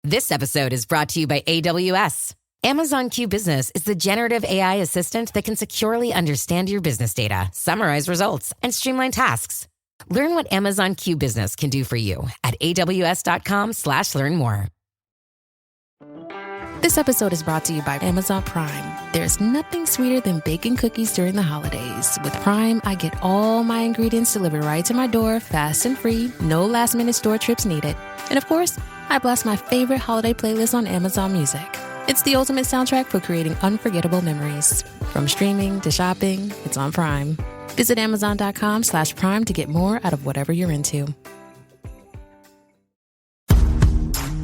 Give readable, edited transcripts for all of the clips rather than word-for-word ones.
This episode is brought to you by AWS. Amazon Q Business is the generative AI assistant that can securely understand your business data, summarize results, and streamline tasks. Learn what Amazon Q Business can do for you at aws.com/learn more. This episode is brought to you by Amazon Prime. There's nothing sweeter than baking cookies during the holidays. With Prime, I get all my ingredients delivered right to my door, fast and free, no last-minute store trips needed. And of course, I blast my favorite holiday playlist on Amazon Music. It's the ultimate soundtrack for creating unforgettable memories. From streaming to shopping, it's on Prime. Visit Amazon.com/Prime to get more out of whatever you're into.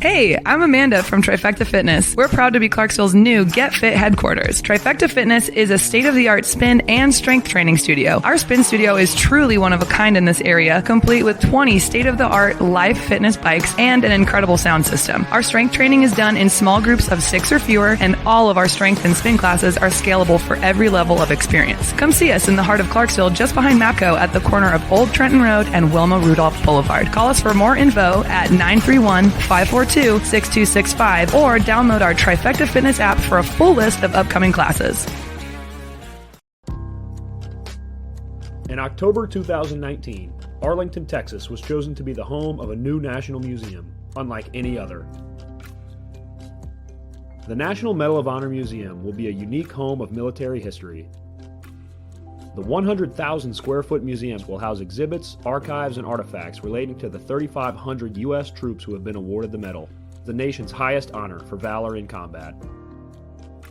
Hey, I'm Amanda from Trifecta Fitness. We're proud to be Clarksville's new Get Fit headquarters. Trifecta Fitness is a state-of-the-art spin and strength training studio. Our spin studio is truly one of a kind in this area, complete with 20 state-of-the-art live fitness bikes and an incredible sound system. Our strength training is done in small groups of 6 or fewer, and all of our strength and spin classes are scalable for every level of experience. Come see us in the heart of Clarksville, just behind MAPCO at the corner of Old Trenton Road and Wilma Rudolph Boulevard. Call us for more info at 931-542-6265 or download our Trifecta Fitness app for a full list of upcoming classes. In October 2019, Arlington, Texas was chosen to be the home of a new national museum, unlike any other. The National Medal of Honor Museum will be a unique home of military history. The 100,000 square foot museum will house exhibits, archives, and artifacts relating to the 3,500 U.S. troops who have been awarded the medal, the nation's highest honor for valor in combat.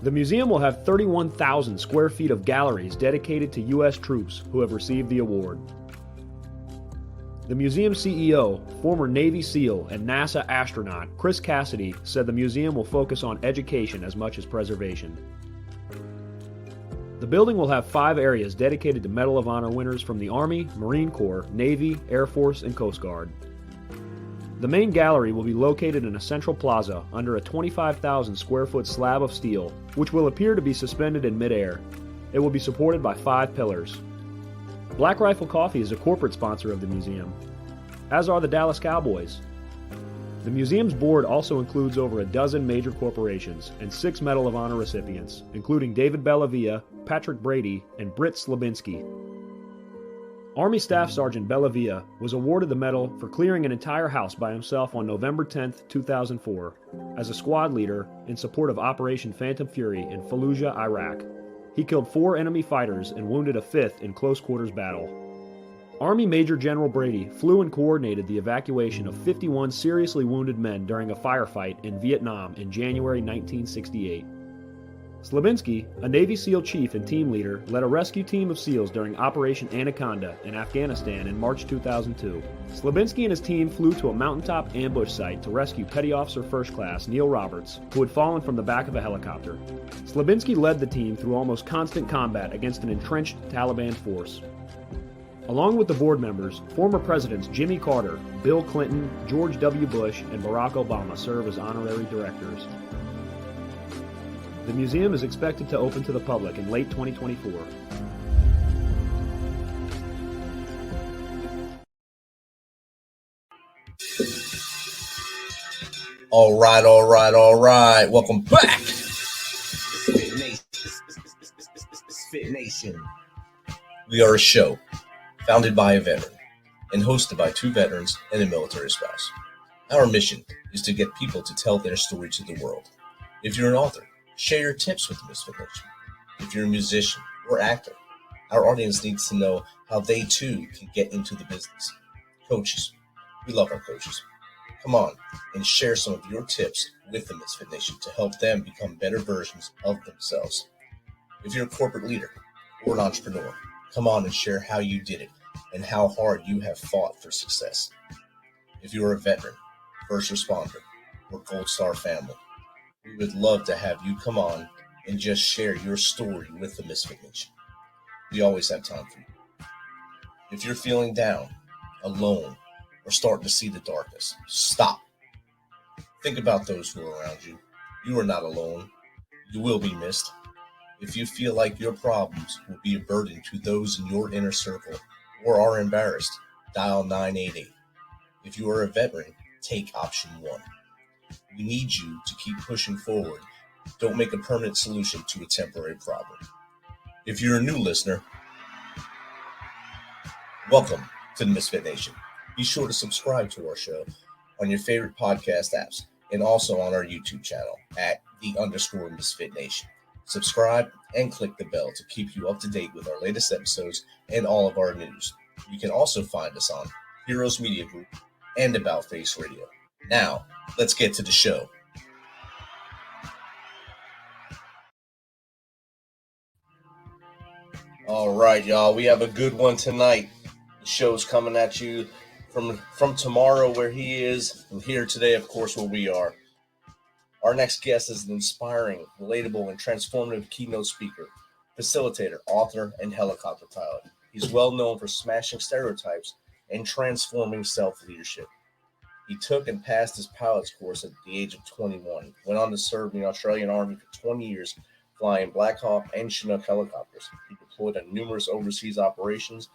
The museum will have 31,000 square feet of galleries dedicated to U.S. troops who have received the award. The museum CEO, former Navy SEAL and NASA astronaut Chris Cassidy, said the museum will focus on education as much as preservation. The building will have 5 areas dedicated to Medal of Honor winners from the Army, Marine Corps, Navy, Air Force, and Coast Guard. The main gallery will be located in a central plaza under a 25,000 square foot slab of steel, which will appear to be suspended in midair. It will be supported by 5 pillars. Black Rifle Coffee is a corporate sponsor of the museum, as are the Dallas Cowboys. The museum's board also includes over a dozen major corporations and 6 Medal of Honor recipients, including David Bellavia, Patrick Brady, and Britt Slabinski. Army Staff Sergeant Bellavia was awarded the medal for clearing an entire house by himself on November 10, 2004, as a squad leader in support of Operation Phantom Fury in Fallujah, Iraq. He killed 4 enemy fighters and wounded a 5th in close quarters battle. Army Major General Brady flew and coordinated the evacuation of 51 seriously wounded men during a firefight in Vietnam in January 1968. Slabinski, a Navy SEAL chief and team leader, led a rescue team of SEALs during Operation Anaconda in Afghanistan in March 2002. Slabinski and his team flew to a mountaintop ambush site to rescue Petty Officer First Class Neil Roberts, who had fallen from the back of a helicopter. Slabinski led the team through almost constant combat against an entrenched Taliban force. Along with the board members, former presidents Jimmy Carter, Bill Clinton, George W. Bush, and Barack Obama serve as honorary directors. The museum is expected to open to the public in late 2024. All right. Welcome back. MisFitNation. We are a show founded by a veteran and hosted by 2 veterans and a military spouse. Our mission is to get people to tell their story to the world. If you're an author, share your tips with MisFitNation. If you're a musician or actor, our audience needs to know how they too can get into the business. Coaches, we love our coaches. Come on and share some of your tips with the MisFitNation to help them become better versions of themselves. If you're a corporate leader or an entrepreneur, come on and share how you did it and how hard you have fought for success. If you're a veteran, first responder, or Gold Star family, we would love to have you come on and just share your story with the MisFitNation. We always have time for you. If you're feeling down, alone, or starting to see the darkness, stop. Think about those who are around you. You are not alone. You will be missed. If you feel like your problems will be a burden to those in your inner circle or are embarrassed, dial 988. If you are a veteran, take option 1. We need you to keep pushing forward. Don't make a permanent solution to a temporary problem. If you're a new listener, welcome to the MisFitNation. Be sure to subscribe to our show on your favorite podcast apps and also on our YouTube channel at @_MisFitNation. Subscribe and click the bell to keep you up to date with our latest episodes and all of our news. You can also find us on Heroes Media Group and About Face Radio. Now, let's get to the show. All right, y'all, we have a good one tonight. The show's coming at you from tomorrow where he is, and here today, of course, where we are. Our next guest is an inspiring, relatable, and transformative keynote speaker, facilitator, author, and helicopter pilot. He's well known for smashing stereotypes and transforming self-leadership. He took and passed his pilot's course at the age of 21, went on to serve in the Australian Army for 20 years, flying Black Hawk and Chinook helicopters. He deployed on numerous overseas operations,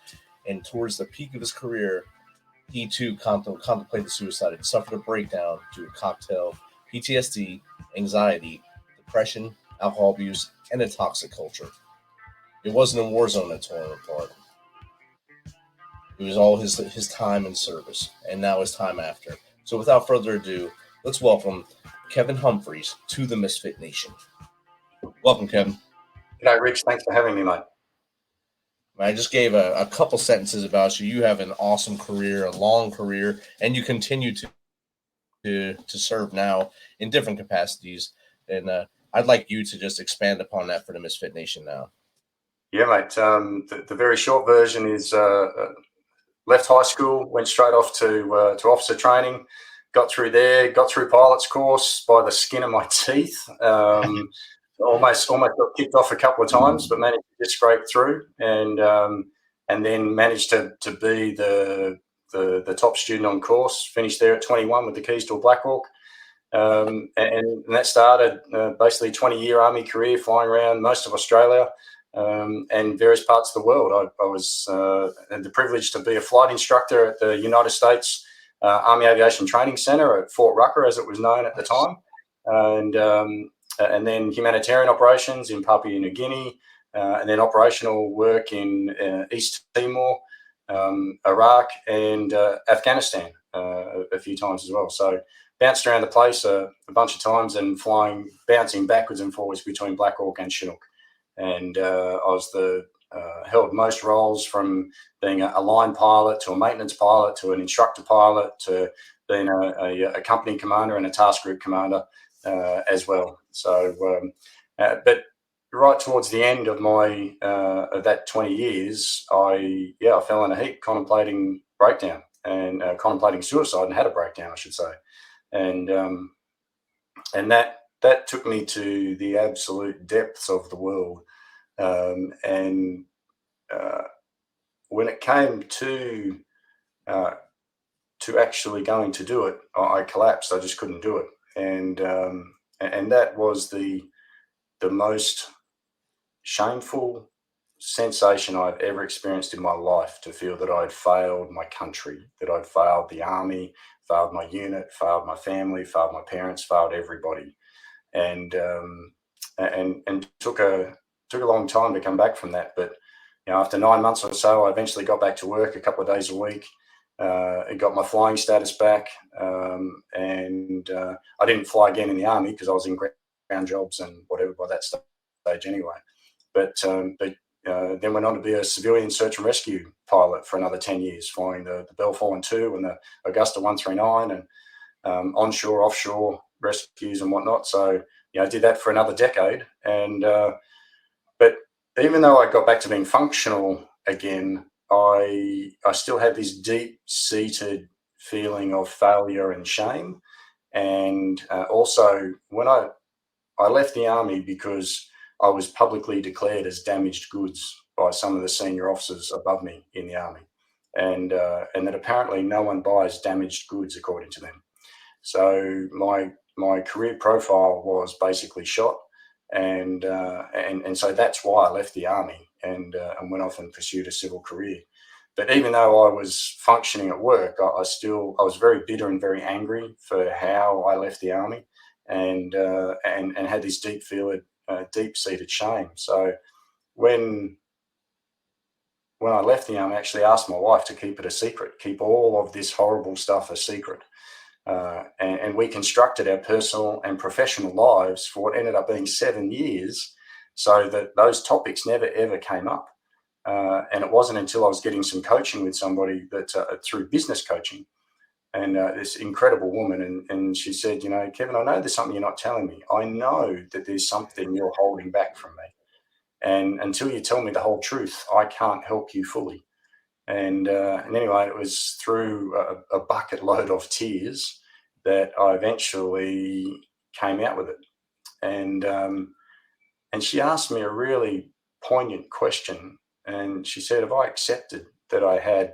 and towards the peak of his career, he too contemplated suicide and suffered a breakdown due to cocktail, PTSD, anxiety, depression, alcohol abuse, and a toxic culture. It wasn't a war zone that tore him apart. It was all his time in service, and now his time after. So without further ado, let's welcome Kevin Humphreys to the MisFitNation. Welcome, Kevin. G'day, Rich. Thanks for having me, mate. I just gave a couple sentences about you. You have an awesome career, a long career, and you continue to serve now in different capacities. And I'd like you to just expand upon that for the MisFitNation now. Yeah, mate. The very short version is left high school, went straight off to officer training, got through pilot's course by the skin of my teeth. Almost got kicked off a couple of times, but managed to just scrape through, and then managed to be the top student on course. Finished there at 21 with the keys to a Black Hawk, and that started basically a 20-year Army career, flying around most of Australia and various parts of the world. I was had the privilege to be a flight instructor at the United States Army Aviation Training Center at Fort Rucker, as it was known at the time, and then humanitarian operations in Papua New Guinea, and then operational work in East Timor, Iraq, and Afghanistan a few times as well. So bounced around the place a bunch of times and bouncing backwards and forwards between Black Hawk and Chinook. And I was held most roles, from being a line pilot to a maintenance pilot to an instructor pilot to being a company commander and a task group commander as well. So, but right towards the end of my of that 20 years, I fell in a heap, contemplating breakdown and contemplating suicide, and had a breakdown, I should say, and that took me to the absolute depths of the world, and when it came to actually going to do it, I collapsed. I just couldn't do it. And that was the most shameful sensation I've ever experienced in my life, to feel that I'd failed my country, that I'd failed the Army, failed my unit, failed my family, failed my parents, failed everybody. And took a long time to come back from that. But after 9 months or so, I eventually got back to work a couple of days a week. I got my flying status back, and I didn't fly again in the Army because I was in ground jobs and whatever by that stage anyway. But then went on to be a civilian search and rescue pilot for another 10 years, flying the Bell 4 and 2 and the Augusta 139 and onshore, offshore rescues and whatnot. So I did that for another decade. And but even though I got back to being functional again, I still had this deep-seated feeling of failure and shame. And also, when I left the Army because I was publicly declared as damaged goods by some of the senior officers above me in the Army, and that apparently no one buys damaged goods according to them. So my career profile was basically shot, and so that's why I left the Army and went off and pursued a civil career. But even though I was functioning at work, I was very bitter and very angry for how I left the army, and had this deep-seated shame. So when I left the army, I actually asked my wife to keep it a secret, keep all of this horrible stuff a secret. And we constructed our personal and professional lives for what ended up being 7 years, so that those topics never, ever came up. And it wasn't until I was getting some coaching with somebody that through business coaching, and this incredible woman, and she said, Kevin, I know there's something you're not telling me. I know that there's something you're holding back from me. And until you tell me the whole truth, I can't help you fully. And anyway, it was through a bucket load of tears that I eventually came out with it. And she asked me a really poignant question. And she said, if I accepted that I had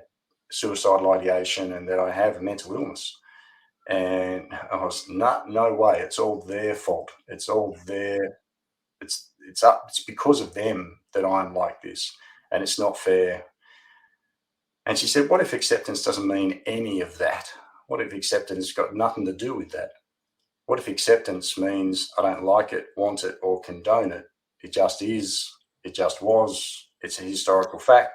suicidal ideation and that I have a mental illness, and I was, no way, it's all their fault. It's all it's because of them that I'm like this, and it's not fair. And she said, what if acceptance doesn't mean any of that? What if acceptance has got nothing to do with that? What if acceptance means I don't like it, want it, or condone it? It just is, it just was, it's a historical fact,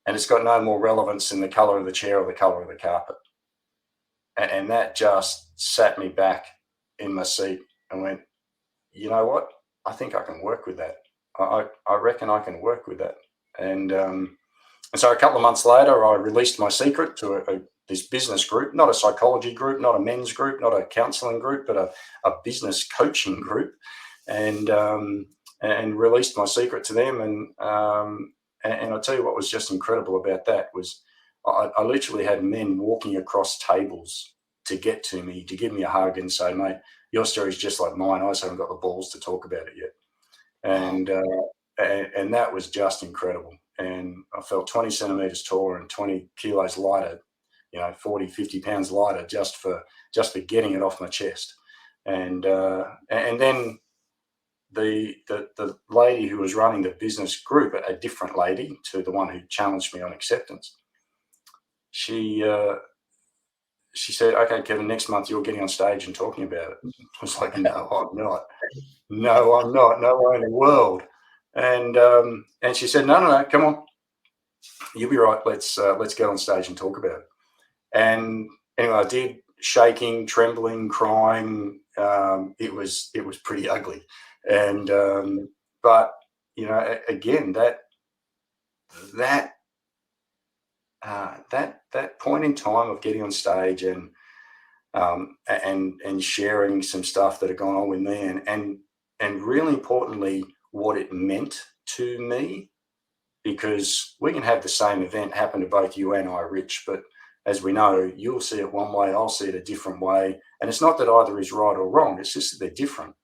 and it's got no more relevance than the colour of the chair or the colour of the carpet. And that just sat me back in my seat and went, you know what? I think I can work with that. I reckon I can work with that. And so a couple of months later, I released my secret to this business group, not a psychology group, not a men's group, not a counselling group, but a business coaching group, and released my secret to them. And I'll tell you what was just incredible about that was I literally had men walking across tables to get to me, to give me a hug and say, mate, your story's just like mine. I just haven't got the balls to talk about it yet. And that was just incredible. And I felt 20 centimeters taller and 20 kilos lighter, 40, 50 pounds lighter just for getting it off my chest. And then the lady who was running the business group, a different lady to the one who challenged me on acceptance, she said, okay, Kevin, next month you're getting on stage and talking about it. I was like, no, I'm not. No, I'm not. No way in the world. And she said, no, come on. You'll be right. Let's get on stage and talk about it. And anyway, I did, shaking, trembling, crying. It was pretty ugly. And but again, that point in time of getting on stage and sharing some stuff that had gone on with me, and really importantly, what it meant to me, because we can have the same event happen to both you and I, Rich, but as we know, you'll see it one way, I'll see it a different way, and it's not that either is right or wrong, it's just that they're different.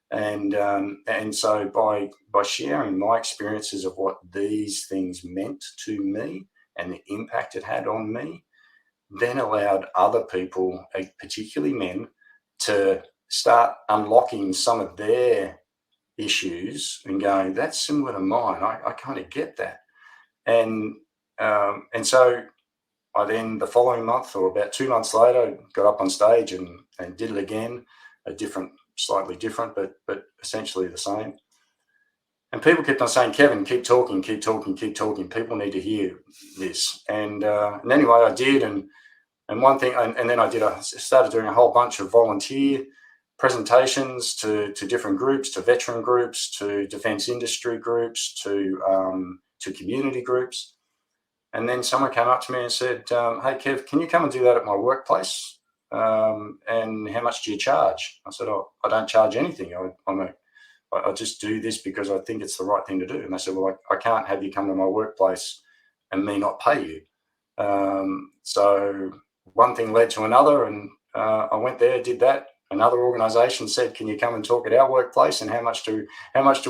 And so by sharing my experiences of what these things meant to me and the impact it had on me, then allowed other people, particularly men, to start unlocking some of their issues and going, that's similar to mine. I kind of get that. And so I then, the following month or about 2 months later, got up on stage and did it again, slightly different, but essentially the same. And people kept on saying, Kevin, keep talking. People need to hear this. And anyway, I did. And one thing, and then I started doing a whole bunch of volunteer presentations to different groups, to veteran groups, to defense industry groups, to community groups. And then someone came up to me and said, hey, Kev, can you come and do that at my workplace? And how much do you charge? I said, oh, I don't charge anything. I just do this because I think it's the right thing to do. And they said, well, I can't have you come to my workplace and me not pay you. So one thing led to another, and I went there, did that. Another organisation said, can you come and talk at our workplace, and how much do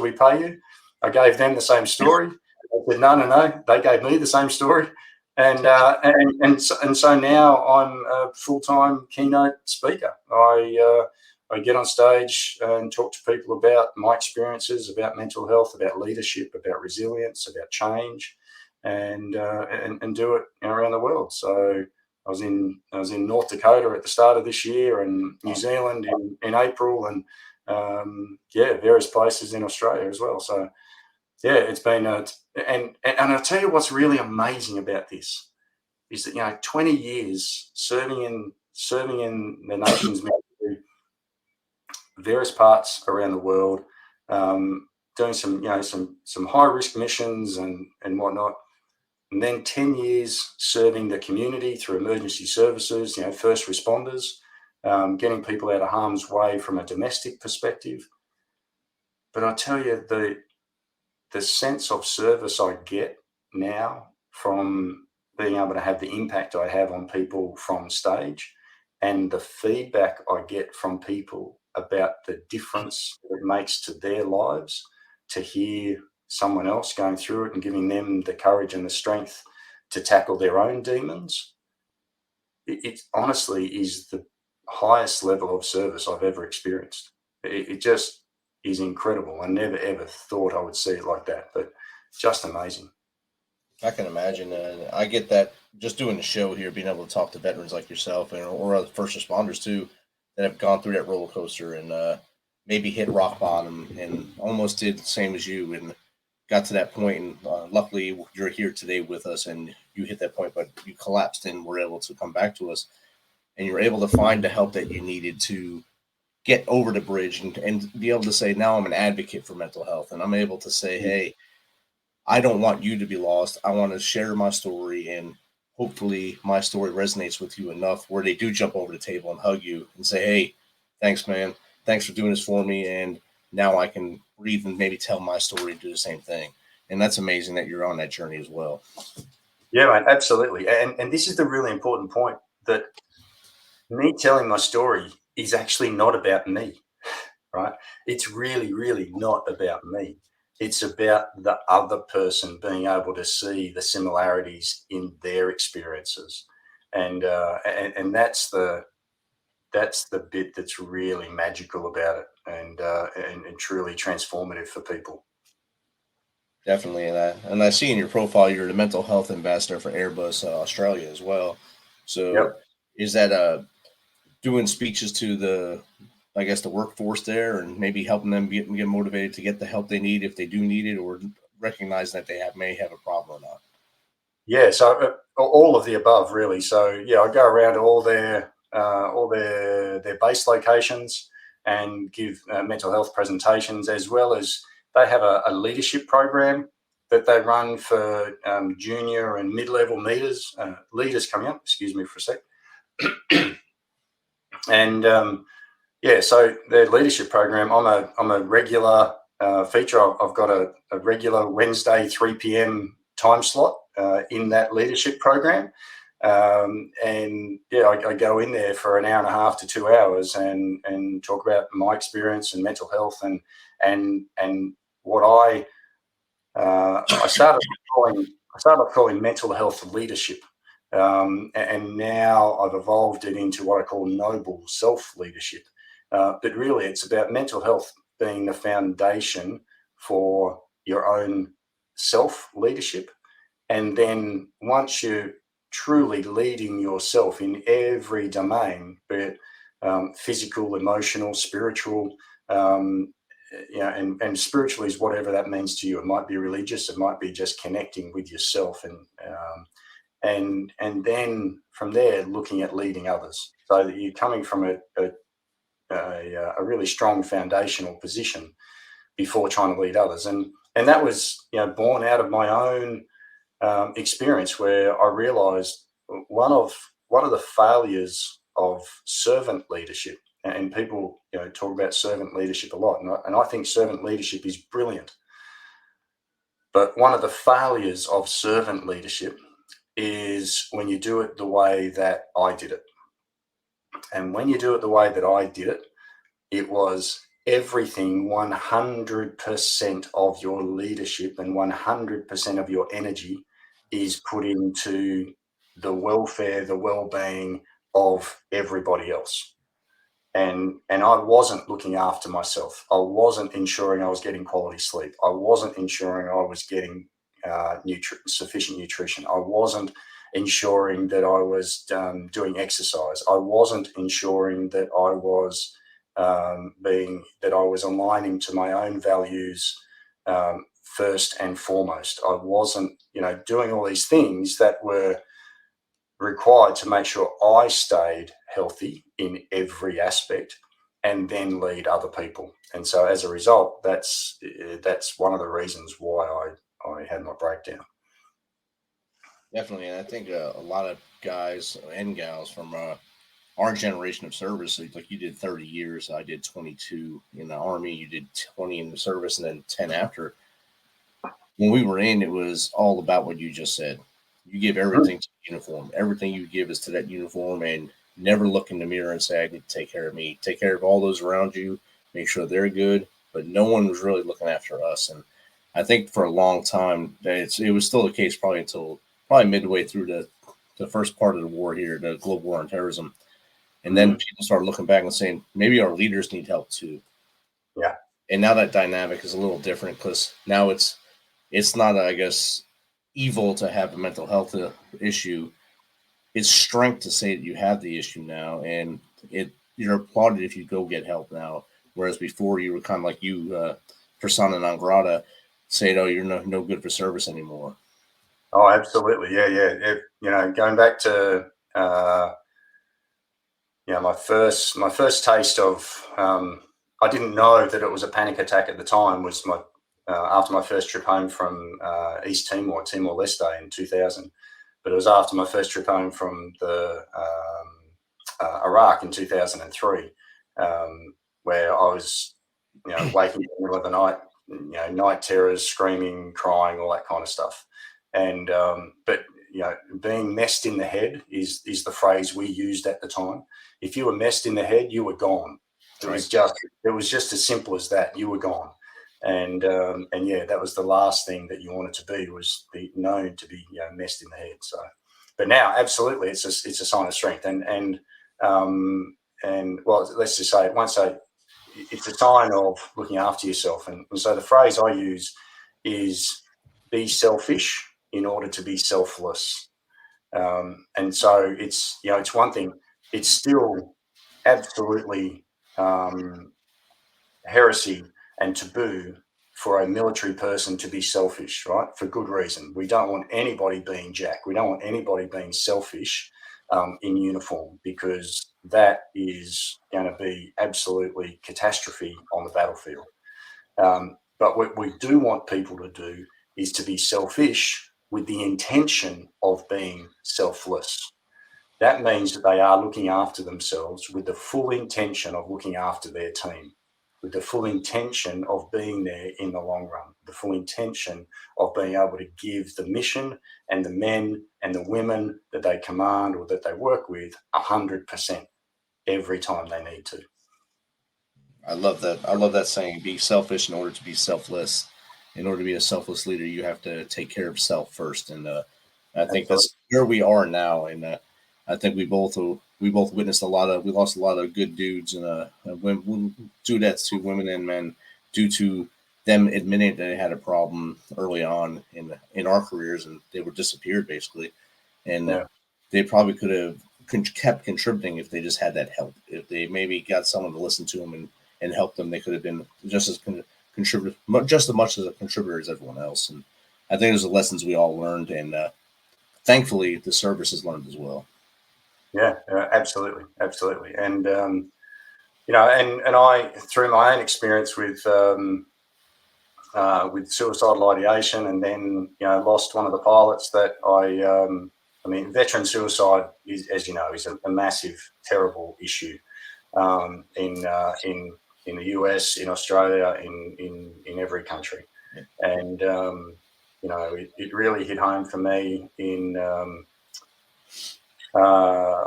we pay you? I gave them the same story. I said, no. They gave me the same story. And so now I'm a full-time keynote speaker. I get on stage and talk to people about my experiences, about mental health, about leadership, about resilience, about change, and do it around the world. So I was in North Dakota at the start of this year, and New Zealand in April, and various places in Australia as well. So it's been and I'll tell you what's really amazing about this is that 20 years serving in the nation's military, various parts around the world, doing some high risk missions and whatnot. And then 10 years serving the community through emergency services, first responders, getting people out of harm's way from a domestic perspective. But I tell you, the sense of service I get now from being able to have the impact I have on people from stage, and the feedback I get from people about the difference it makes to their lives, to hear someone else going through it and giving them the courage and the strength to tackle their own demons, it honestly is the highest level of service I've ever experienced. It just is incredible. I never ever thought I would see it like that, but just amazing. I can imagine. I get that just doing the show here, being able to talk to veterans like yourself or other first responders too, that have gone through that roller coaster and maybe hit rock bottom and almost did the same as you and got to that point. And luckily you're here today with us and you hit that point, but you collapsed and were able to come back to us, and you were able to find the help that you needed to get over the bridge and be able to say, now I'm an advocate for mental health. And I'm able to say, hey, I don't want you to be lost. I want to share my story, and hopefully my story resonates with you enough where they do jump over the table and hug you and say, hey, thanks, man. Thanks for doing this for me. And now I can breathe and maybe tell my story and do the same thing. And that's amazing that you're on that journey as well. Yeah, mate, absolutely. And this is the really important point, that me telling my story is actually not about me, right? It's really, really not about me. It's about the other person being able to see the similarities in their experiences. And that's the bit that's really magical about it, and truly transformative for people. Definitely. And I see in your profile, you're the mental health ambassador for Airbus Australia as well. So Is that doing speeches to the workforce there, and maybe helping them get motivated to get the help they need if they do need it, or recognizing that they may have a problem or not? Yeah, so all of the above, really. So I go around all their base locations and give mental health presentations, as well as they have a leadership program that they run for junior and mid-level leaders coming up. Excuse me for a sec. And so their leadership program, I'm a regular feature. I've got a regular Wednesday 3 p.m. time slot in that leadership program. I go in there for an hour and a half to 2 hours and talk about my experience and mental health and what I started calling mental health leadership. And now I've evolved it into what I call noble self-leadership. But really, it's about mental health being the foundation for your own self-leadership. And then once you're truly leading yourself in every domain, be it physical, emotional, spiritual, and spiritually is whatever that means to you. It might be religious, it might be just connecting with yourself, and then from there looking at leading others, so that you're coming from a really strong foundational position before trying to lead others. And that was born out of my own experience, where I realized one of the failures of servant leadership, and people talk about servant leadership a lot, and I think servant leadership is brilliant, but one of the failures of servant leadership is when you do it the way that I did it. And when you do it the way that I did it, it was everything, 100% of your leadership and 100% of your energy is put into the welfare, the well-being of everybody else. And I wasn't looking after myself. I wasn't ensuring I was getting quality sleep. I wasn't ensuring I was getting sufficient nutrition. I wasn't ensuring that I was doing exercise. I wasn't ensuring that I was aligning to my own values first and foremost. I wasn't, doing all these things that were required to make sure I stayed healthy in every aspect and then lead other people. And so as a result, that's one of the reasons why I had my breakdown. Definitely. And I think a lot of guys and gals from our generation of service, like you did 30 years, I did 22 in the Army, you did 20 in the service, and then 10 after. When we were in, it was all about what you just said. You give everything to the uniform. Everything you give is to that uniform, and never look in the mirror and say, I need to take care of me. Take care of all those around you, make sure they're good. But no one was really looking after us. And I think for a long time, it was still the case probably until midway through the first part of the war here, the global war on terrorism. And then people started looking back and saying, maybe our leaders need help too. Yeah. And now that dynamic is a little different, because now it's not, I guess, evil to have a mental health issue. It's strength to say that you have the issue now, and you're applauded if you go get help now. Whereas before you were kind of like you, persona non grata, saying, "Oh, you're no good for service anymore." Oh, absolutely, yeah. Going back to my first taste of I didn't know that it was a panic attack at the time. Was my after my first trip home from East Timor-Leste in 2000. But it was after my first trip home from the Iraq in 2003, where I was, waking in the middle of the night, night terrors, screaming, crying, all that kind of stuff. And but being messed in the head is the phrase we used at the time. If you were messed in the head, you were gone. It was just as simple as that. You were gone. And that was the last thing that you wanted to be, was be known to be messed in the head. So, but now absolutely, it's a sign of strength, and well, let's just say it's a sign of looking after yourself. And so the phrase I use is be selfish in order to be selfless. And so it's one thing. It's still absolutely heresy and taboo for a military person to be selfish, right? For good reason. We don't want anybody being Jack. We don't want anybody being selfish in uniform, because that is going to be absolutely catastrophe on the battlefield. But what we do want people to do is to be selfish with the intention of being selfless. That means that they are looking after themselves with the full intention of looking after their team, with the full intention of being there in the long run, the full intention of being able to give the mission and the men and the women that they command or that they work with 100% every time they need to. I love that. I love that saying, be selfish in order to be selfless. In order to be a selfless leader, you have to take care of self first. And I think that's where we are now. And I think we both witnessed we lost a lot of good dudes and dudettes to women and men due to them admitting that they had a problem early on in our careers, and they were disappeared basically. And they probably could have kept contributing if they just had that help. If they maybe got someone to listen to them and help them, they could have been just as just as much as a contributor as everyone else. And I think those are lessons we all learned, and thankfully the service has learned as well. Yeah, absolutely. And and I, through my own experience with suicidal ideation, and then lost one of the pilots that I mean, veteran suicide is, as you know, is a massive, terrible issue in the US, in Australia, in every country. And it really hit home for me in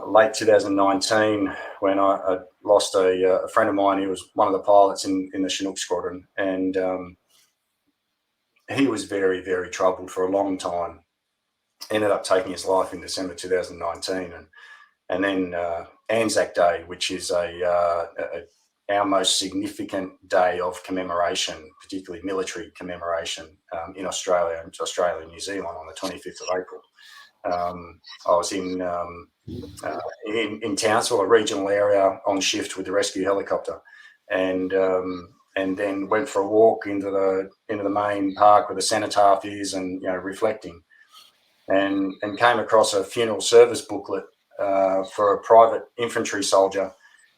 late 2019 when I lost a friend of mine. He was one of the pilots in the Chinook squadron, and he was very, very troubled for a long time. Ended up taking his life in December 2019, and then Anzac Day, which is a our most significant day of commemoration, particularly military commemoration in Australia and New Zealand on the 25th of April. I was in Townsville, a regional area, on shift with the rescue helicopter, and then went for a walk into the main park where the cenotaph is, and reflecting, and came across a funeral service booklet for a private infantry soldier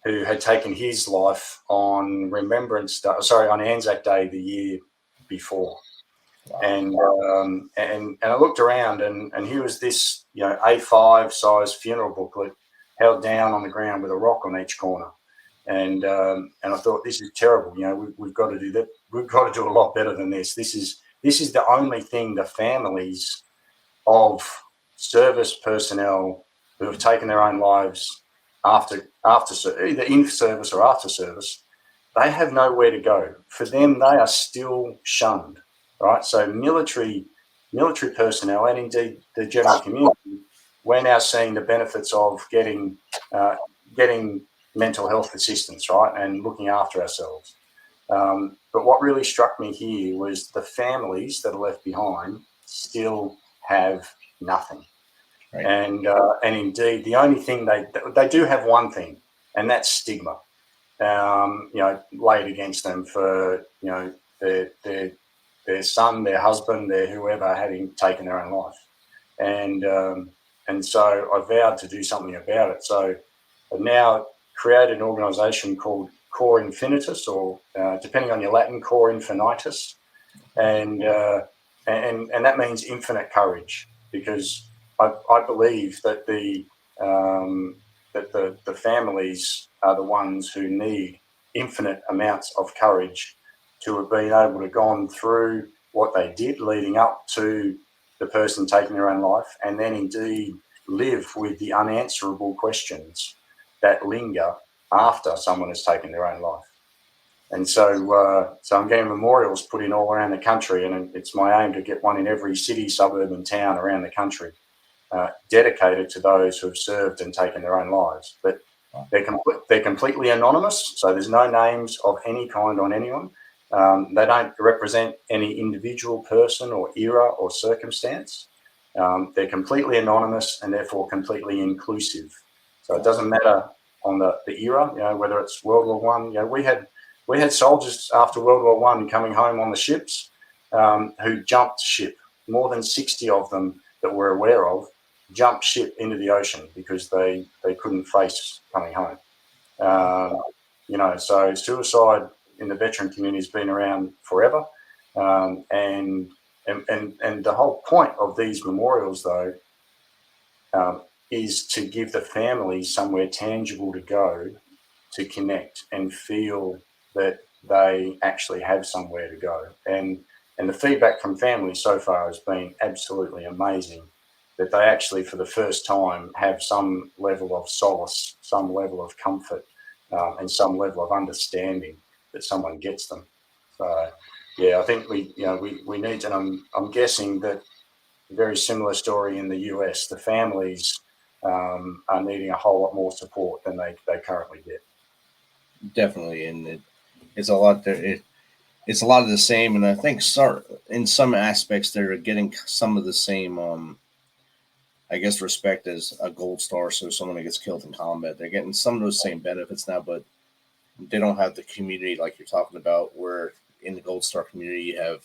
who had taken his life on on Anzac Day the year before. Wow. And I looked around, and here was this A5 size funeral booklet held down on the ground with a rock on each corner, and I thought, this is terrible. We've got to do that. We've got to do a lot better than this. This is the only thing the families of service personnel who have taken their own lives after either in service or after service, they have nowhere to go. For them, they are still shunned. Right, so military personnel, and indeed the general community, we're now seeing the benefits of getting mental health assistance, right, and looking after ourselves. But what really struck me here was the families that are left behind still have nothing, right. And indeed the only thing they do have one thing, and that's stigma, laid against them for their son, their husband, their whoever having taken their own life. And so I vowed to do something about it. So I've now created an organisation called Cor Infinitus, or depending on your Latin, Cor Infinitus. And that means infinite courage, because I believe that the families are the ones who need infinite amounts of courage to have been able to gone through what they did leading up to the person taking their own life, and then indeed live with the unanswerable questions that linger after someone has taken their own life. And so I'm getting memorials put in all around the country, and it's my aim to get one in every city, suburb and town around the country, dedicated to those who have served and taken their own lives. But they're completely anonymous, so there's no names of any kind on anyone. They don't represent any individual person or era or circumstance. They're completely anonymous and therefore completely inclusive. So it doesn't matter on the era, whether it's World War One. We had soldiers after World War One coming home on the ships who jumped ship. More than 60 of them that we're aware of jumped ship into the ocean because they couldn't face coming home. So suicide in the veteran community has been around forever, and the whole point of these memorials, though, is to give the families somewhere tangible to go, to connect and feel that they actually have somewhere to go. And the feedback from families so far has been absolutely amazing, that they actually for the first time have some level of solace, some level of comfort, and some level of understanding that someone gets them. So, I think we need, and I'm guessing that a very similar story in the US. The families are needing a whole lot more support than they currently get. Definitely, and it's a lot there. It's a lot of the same, and I think in some aspects they're getting some of the same, respect as a gold star. So someone that gets killed in combat, they're getting some of those same benefits now, but they don't have the community like you're talking about, where in the Gold Star community you have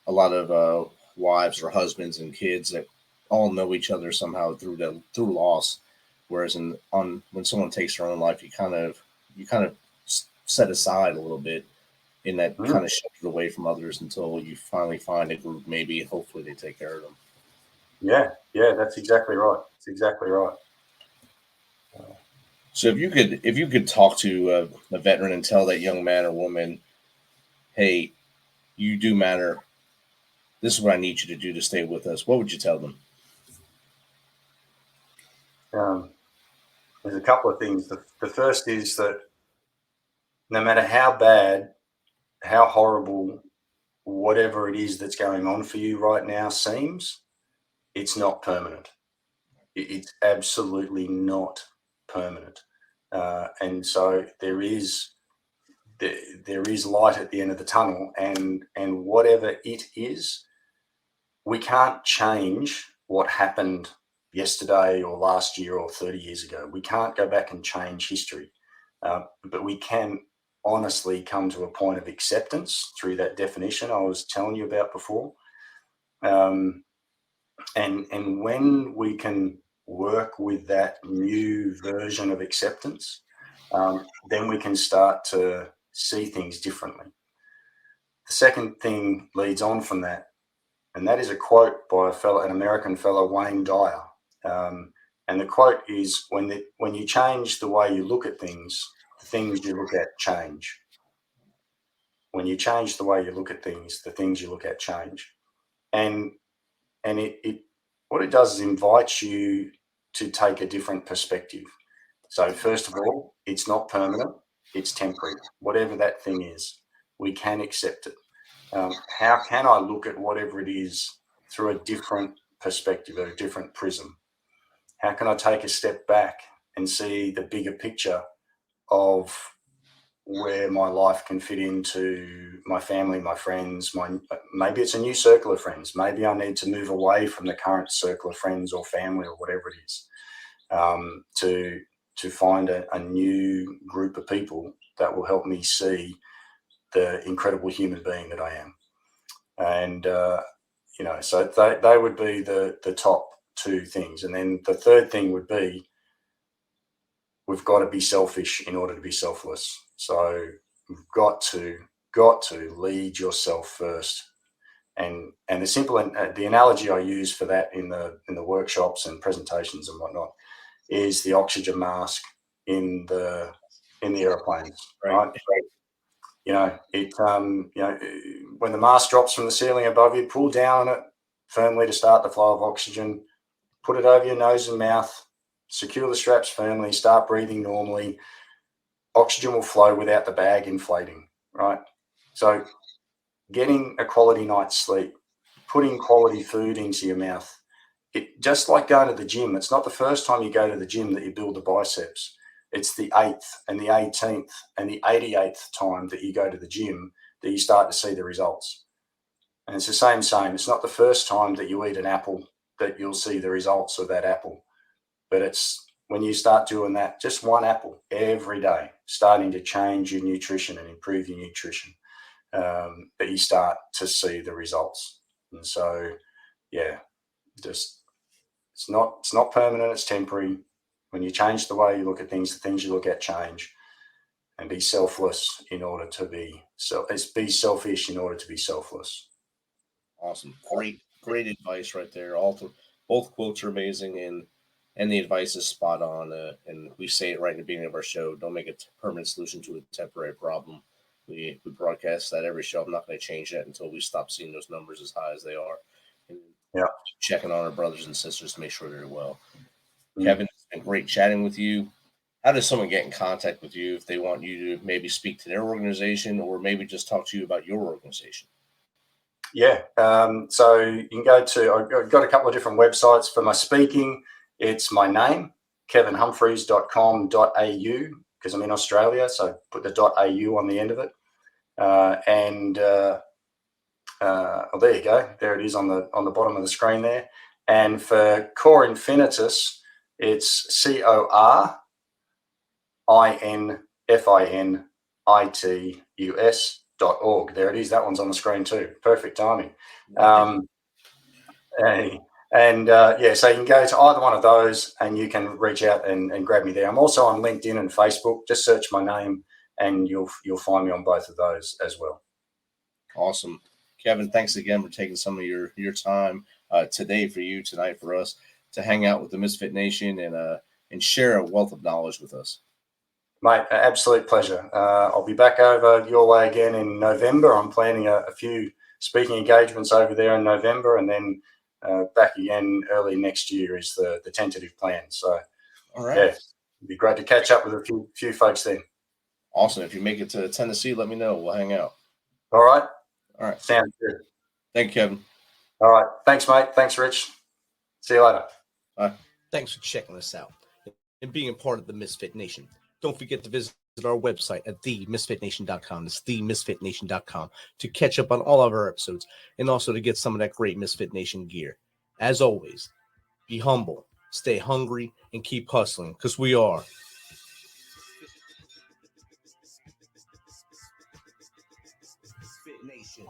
a lot of wives or husbands and kids that all know each other somehow through loss. Whereas when someone takes their own life, you kind of set aside a little bit in that kind of shifted away from others until you finally find a group, maybe hopefully they take care of them. Yeah, that's exactly right. It's exactly right. So if you could talk to a veteran and tell that young man or woman, hey, you do matter. This is what I need you to do to stay with us. What would you tell them? There's a couple of things. The first is that no matter how bad, how horrible, whatever it is that's going on for you right now seems, it's not permanent. It's absolutely not permanent. And so there is there is light at the end of the tunnel, and whatever it is, we can't change what happened yesterday or last year or 30 years ago. We can't go back and change history, but we can honestly come to a point of acceptance through that definition I was telling you about before. And when we can work with that new version of acceptance, then we can start to see things differently. The second thing leads on from that, and that is a quote by an American fellow, Wayne Dyer. And the quote is, when you change the way you look at things, the things you look at change. When you change the way you look at things, the things you look at change. And it what it does is invites you to take a different perspective. So first of all, it's not permanent, it's temporary. Whatever that thing is, we can accept it. How can I look at whatever it is through a different perspective, or a different prism? How can I take a step back and see the bigger picture of where my life can fit into my family, my friends, maybe it's a new circle of friends. Maybe I need to move away from the current circle of friends or family or whatever it is, to find a new group of people that will help me see the incredible human being that I am. And, so they would be the top two things. And then the third thing would be, we've got to be selfish in order to be selfless. So you've got to lead yourself first. And the analogy I use for that in the workshops and presentations and whatnot is the oxygen mask in the airplanes, right? When the mask drops from the ceiling above you, pull down on it firmly to start the flow of oxygen, put it over your nose and mouth, secure the straps firmly, start breathing normally. Oxygen will flow without the bag inflating, right? So getting a quality night's sleep, putting quality food into your mouth, just like going to the gym. It's not the first time you go to the gym that you build the biceps. It's the 8th and the 18th and the 88th time that you go to the gym that you start to see the results. And it's the same. It's not the first time that you eat an apple that you'll see the results of that apple. But it's when you start doing that, just one apple every day, starting to change your nutrition and improve your nutrition, that you start to see the results. And so, it's not permanent, it's temporary. When you change the way you look at things, the things you look at change. And be selfless in order to be be selfish in order to be selfless. Awesome. Great advice right there. Both quotes are amazing, and the advice is spot on. And we say it right in the beginning of our show: don't make a permanent solution to a temporary problem. We broadcast that every show. I'm not going to change that until we stop seeing those numbers as high as they are. And checking on our brothers and sisters to make sure they're well. Mm-hmm. Kevin, it's been great chatting with you. How does someone get in contact with you if they want you to maybe speak to their organization, or maybe just talk to you about your organization? Yeah. So you can go to, I've got a couple of different websites for my speaking. It's my name, kevinhumphreys.com.au, because I'm in Australia. So put the .au on the end of it. There you go. There it is on the bottom of the screen there. And for Core Infinitus, it's CORINFINITUS.org. There it is. That one's on the screen too. Perfect timing. So you can go to either one of those and you can reach out and grab me there. I'm also on LinkedIn and Facebook. Just search my name and you'll find me on both of those as well. Awesome. Kevin, thanks again for taking some of your time today for you, tonight for us, to hang out with the Misfit Nation and share a wealth of knowledge with us. Mate, absolute pleasure. I'll be back over your way again in November. I'm planning a few speaking engagements over there in November, and then back again early next year is the tentative plan. So, all right. It'd be great to catch up with a few folks then. Awesome. If you make it to Tennessee, let me know. We'll hang out. All right. All right. Sounds good. Thank you, Kevin. All right. Thanks, mate. Thanks, Rich. See you later. Bye. Thanks for checking us out and being a part of the Misfit Nation. Don't forget to visit our website at themisfitnation.com. It's themisfitnation.com to catch up on all of our episodes and also to get some of that great Misfit Nation gear. As always, be humble, stay hungry, and keep hustling because we are Fit Nation.